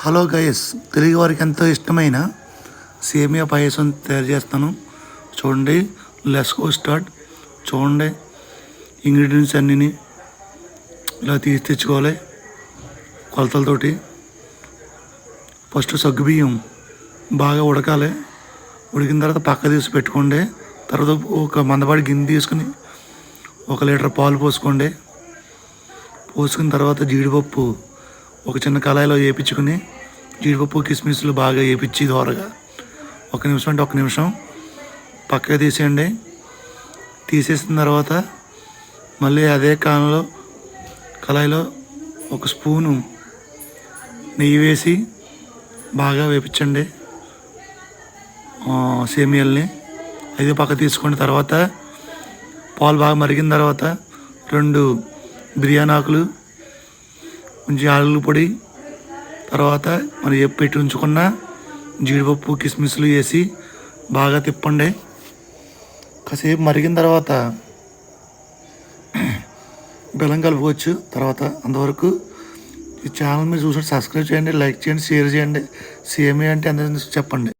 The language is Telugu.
హలో గైస్, తెలుగు వారికి ఎంతో ఇష్టమైన సేమియా పాయసం తయారు చేస్తాను. చూడండి, లెట్స్ గో స్టార్ట్. చూడండి, ఇంగ్రీడియంట్స్ అన్నీ ఇలా తీసి తెచ్చుకోవాలి కొలతలతోటి. ఫస్ట్ సగ్గుబియ్యం బాగా ఉడకాలి. ఉడికిన తర్వాత పక్క తీసి పెట్టుకోండి. తర్వాత ఒక మందపాటి గిన్నె తీసుకుని 1 లీటర్ పాలు పోసుకోండి. పోసుకున్న తర్వాత జీడిపప్పు ఒక చిన్న కళాయిలో వేయించుకుని, జీడిపప్పు కిస్మిస్లు బాగా వేయించి దోరగా 1 నిమిషం అంటే 1 నిమిషం పక్కగా తీసేయండి. తీసేసిన తర్వాత మళ్ళీ అదే కళాయిలో 1 స్పూను నెయ్యి వేసి బాగా వేయించండి సేమియాల్ని. అది పక్క తీసుకోండి. తర్వాత పాలు బాగా మరిగిన తర్వాత 2 బిర్యానీ ఆకులు, కొంచెం యాలకుల పొడి, తర్వాత మనం పెట్టి ఉంచుకున్న జీడిపప్పు కిస్మిస్లు వేసి బాగా తిప్పండి. కాసేపు మరిగిన తర్వాత బెల్లం కలుపుకోవచ్చు. తర్వాత అంతవరకు ఈ ఛానల్ మీరు చూసి సబ్స్క్రైబ్ చేయండి, లైక్ చేయండి, షేర్ చేయండి. సేమియా అంటే ఎంత చెప్పండి.